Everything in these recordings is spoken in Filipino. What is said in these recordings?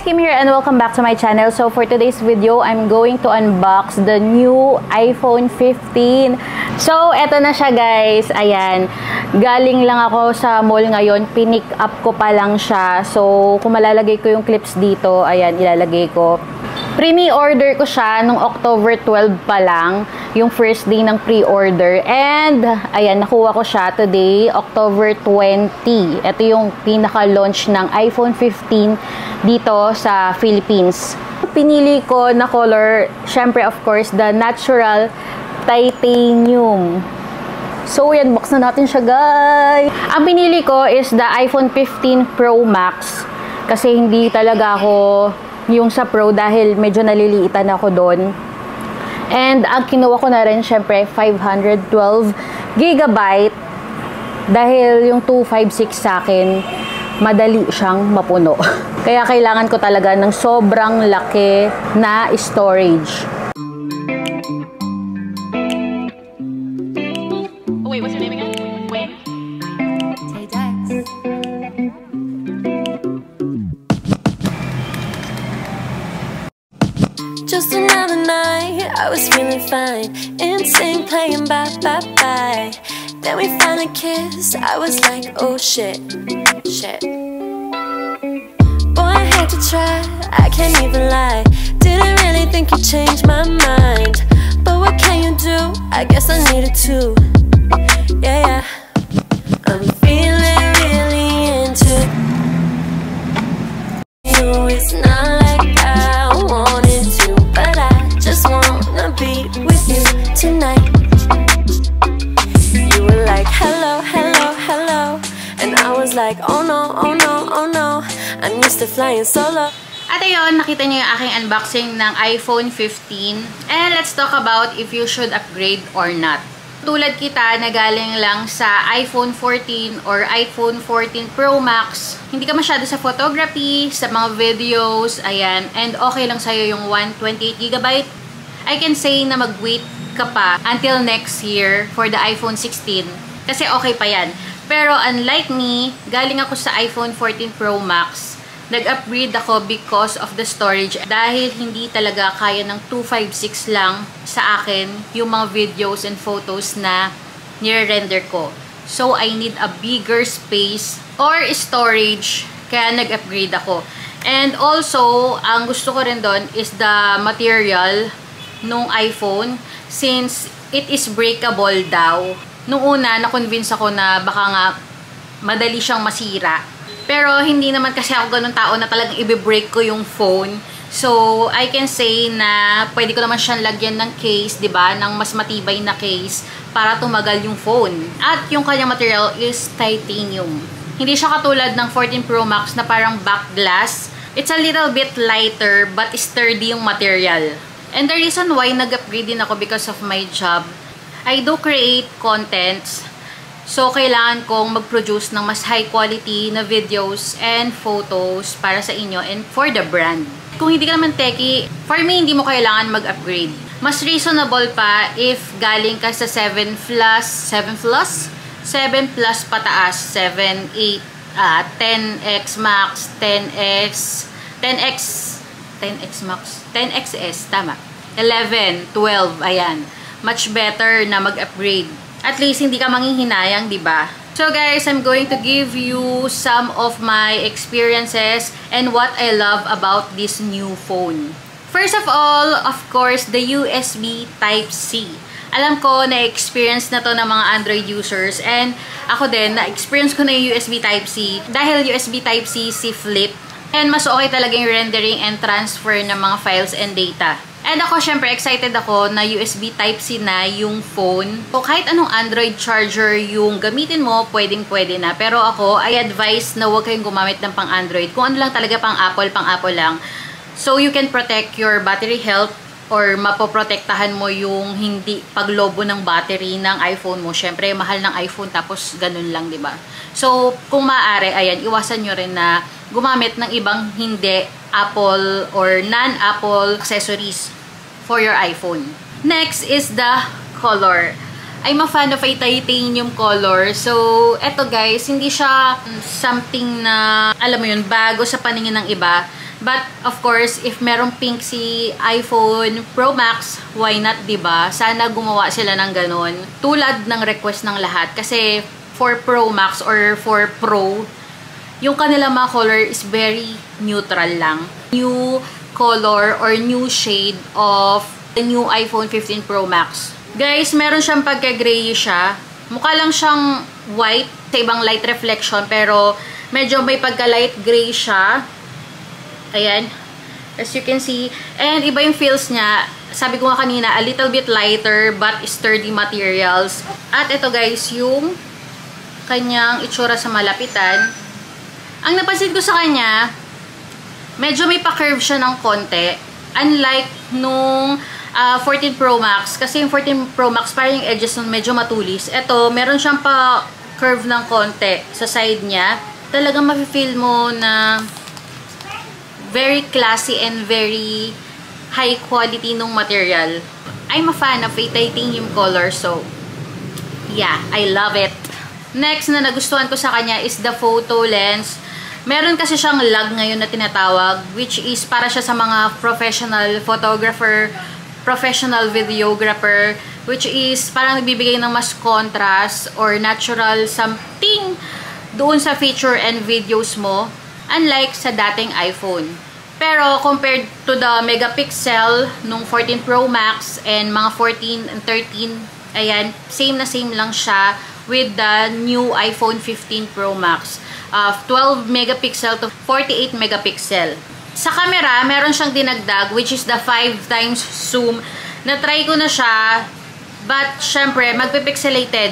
Kim here and welcome back to my channel. So for today's video, I'm going to unbox the new iPhone 15. So eto na siya guys. Ayan. Galing lang ako sa mall ngayon. Pinick up ko pa lang siya. So kung malalagay ko yung clips dito, ayan, ilalagay ko. Pre-order ko siya nung October 12 pa lang, yung first day ng pre-order. And, ayan, nakuha ko siya today, October 20. Ito yung pinaka-launch ng iPhone 15 dito sa Philippines. Pinili ko na color, syempre of course, the natural titanium. So, yan, box na natin siya, guys. Ang pinili ko is the iPhone 15 Pro Max. Kasi hindi talaga ako yung sa Pro dahil medyo naliliitan ako doon. And ang kinuha ko na rin syempre 512 GB dahil yung 256 sa akin madali siyang mapuno. Kaya kailangan ko talaga ng sobrang laki na storage. Oh wait, what's your name again? Wayne? Just another night, I was feeling fine. Insane playing bye bye bye. Then we finally kissed. I was like, oh shit, shit. Boy, I had to try. I can't even lie. Didn't really think you changed my mind. But what can you do? I guess I needed to. Yeah, yeah. I'm feeling really into you. It's not like I wanted to, but I just wanna be with you tonight. You were like, hello, hello, hello. And I was like, oh no, oh no, oh no. I'm used to flying solo. At ayun, nakita niyo yung aking unboxing ng iPhone 15. And let's talk about if you should upgrade or not. Tulad kita na galing lang sa iPhone 14 or iPhone 14 Pro Max, hindi ka masyado sa photography, sa mga videos, ayan, and okay lang sa'yo yung 128GB, I can say na mag-wait ka pa until next year for the iPhone 16 kasi okay pa yan. Pero unlike me, galing ako sa iPhone 14 Pro Max, nag-upgrade ako because of the storage dahil hindi talaga kaya ng 256 lang sa akin yung mga videos and photos na nire-render ko. So, I need a bigger space or storage kaya nag-upgrade ako. And also, ang gusto ko rin doon is the material nung iPhone since it is breakable daw. Nung una, na-convince ako na baka nga madali siyang masira. Pero hindi naman kasi ako ganun tao na talagang i-break ko yung phone. So, I can say na pwede ko naman siyang lagyan ng case, 'di ba? Ng mas matibay na case para tumagal yung phone. At yung kanyang material is titanium. Hindi siya katulad ng 14 Pro Max na parang back glass. It's a little bit lighter but sturdy yung material. And the reason why nag-upgrade din ako because of my job, I do create contents. So, kailangan kong mag-produce ng mas high quality na videos and photos para sa inyo and for the brand. Kung hindi ka naman techie, for me, hindi mo kailangan mag-upgrade. Mas reasonable pa if galing ka sa 7 plus pataas, 7, 8, 10X Max, 10X Max, 10XS, tama. 11, 12, ayan. Much better na mag-upgrade. At least, hindi ka manghihinayang, diba? So, guys, I'm going to give you some of my experiences and what I love about this new phone. First of all, of course, the USB Type-C. Alam ko, na-experience na to ng mga Android users. And ako din, na-experience ko na yung USB Type-C. Dahil USB Type-C si Flip. And mas okay talaga yung rendering and transfer ng mga files and data. And ako, syempre, excited ako na USB Type-C na yung phone. So, kahit anong Android charger yung gamitin mo, pwedeng-pwede na. Pero ako, I advise na huwag kayong gumamit ng pang-Android. Kung ano lang talaga pang-Apple lang. So, you can protect your battery health or mapoprotektahan mo yung hindi paglobo ng battery ng iPhone mo. Syempre, mahal ng iPhone tapos ganun lang, diba? So, kung maaari, ayan, iwasan nyo rin na gumamit ng ibang hindi Apple or non-Apple accessories for your iPhone. Next is the color. I'm a fan of a titanium color. So, eto guys, hindi siya something na, alam mo yun, bago sa paningin ng iba. But, of course, if merong pink si iPhone Pro Max, why not, diba? Sana gumawa sila ng ganun. Tulad ng request ng lahat. Kasi, for Pro Max or for Pro, yung kanila mga color is very neutral lang. New color or new shade of the new iPhone 15 Pro Max. Guys, meron siyang pagka-grayish siya. Mukha lang siyang white sa ibang light reflection, pero medyo may pagka-light gray siya. Ayan. As you can see. And iba yung feels niya. Sabi ko nga kanina, a little bit lighter but sturdy materials. At ito guys, yung kanyang itsura sa malapitan. Ang napansin ko sa kanya, medyo may pa-curve siya ng konti. Unlike nung 14 Pro Max. Kasi yung 14 Pro Max, parang yung edges nun medyo matulis. Ito, meron siyang pa-curve ng konti sa side niya. Talagang mafe-feel mo na very classy and very high quality nung material. I'm a fan of a titanium color, so yeah, I love it. Next na nagustuhan ko sa kanya is the photo lens. Meron kasi siyang lag ngayon na tinatawag, which is para siya sa mga professional photographer, professional videographer, which is parang nagbibigay ng mas contrast or natural something doon sa feature and videos mo, unlike sa dating iPhone. Pero compared to the megapixel nung 14 Pro Max and mga 14 and 13, ayan, same na same lang siya with the new iPhone 15 Pro Max. 12 megapixel to 48 megapixel. Sa camera, meron siyang dinagdag, which is the 5 times zoom. Na-try ko na siya, but syempre, magpipixelated.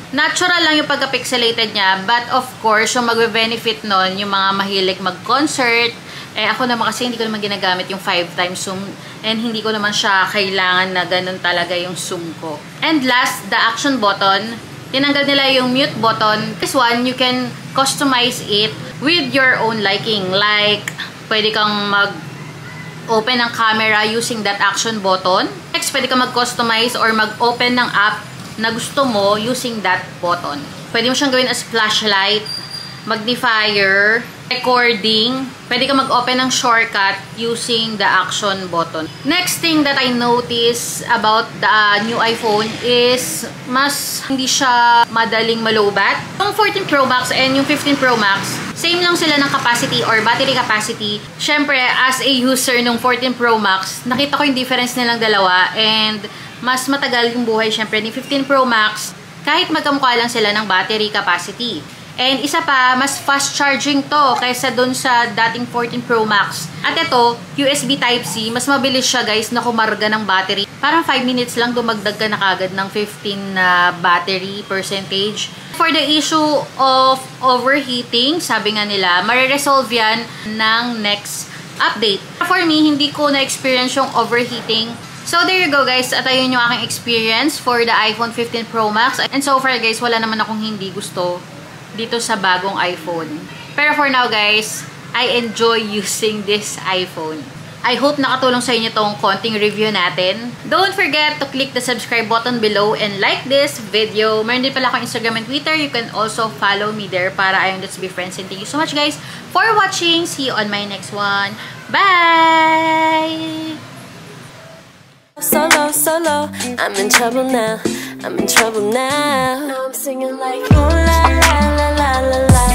Natural lang yung pagka-pixelated niya, but of course, yung magbe-benefit nun, yung mga mahilig mag-concert. Ako naman kasi hindi ko naman ginagamit yung 5 times zoom, and hindi ko naman siya kailangan na ganun talaga yung zoom ko. And last, the action button. Tinanggal nila yung mute button. This one, you can customize it with your own liking. Like, pwede kang mag-open ng camera using that action button. Next, pwede kang mag-customize or mag-open ng app na gusto mo using that button. Pwede mo siyang gawin as flashlight, magnifier, recording. Pwede kang mag-open ng shortcut using the action button. Next thing that I noticed about the new iPhone is mas hindi siya madaling malobat. Yung 14 Pro Max and yung 15 Pro Max, same lang sila ng capacity or battery capacity. Syempre, as a user nung 14 Pro Max, nakita ko yung difference nilang dalawa and mas matagal yung buhay syempre ni 15 Pro Max kahit magkamukha lang sila ng battery capacity. And isa pa, mas fast charging to kaysa dun sa dating 14 Pro Max. At ito, USB Type-C, mas mabilis siya guys na kumarga ng battery. Parang 5 minutes lang dumagdag ka na kagad ng 15 na battery percentage. For the issue of overheating, sabi nga nila, mariresolve yan ng next update. For me, hindi ko na-experience yung overheating. So there you go guys, at ayun yung aking experience for the iPhone 15 Pro Max. And so far guys, wala naman akong hindi gusto dito sa bagong iPhone. Pero for now guys, I enjoy using this iPhone. I hope nakatulong sa inyo tong konting review natin. Don't forget to click the subscribe button below and like this video. Meron din pala akong Instagram and Twitter. You can also follow me there para ayun, let's be friends. And thank you so much guys for watching. See you on my next one. Bye! Solo, solo, I'm in trouble now. I'm in trouble now. Now I'm singing like ooh la la la la la la.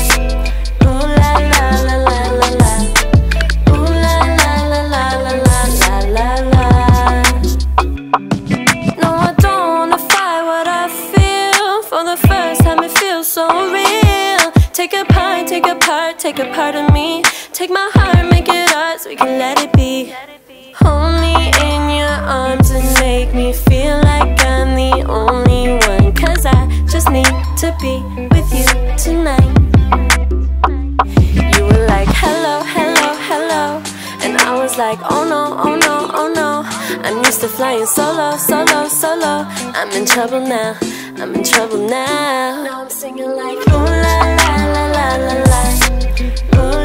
Ooh la la la la la la. Ooh la la la la la la la la. No, I don't wanna fight what I feel. For the first time it feels so real. Take a part, take a part, take a part of me. Take my heart, make it ours, we can let it be. Hold me in your arms and make me feel like I'm the only one. Cause I just need to be with you tonight. You were like hello, hello, hello. And I was like oh no, oh no, oh no. I'm used to flying solo, solo, solo. I'm in trouble now, I'm in trouble now. Now I'm singing like ooh la la la la la la. Ooh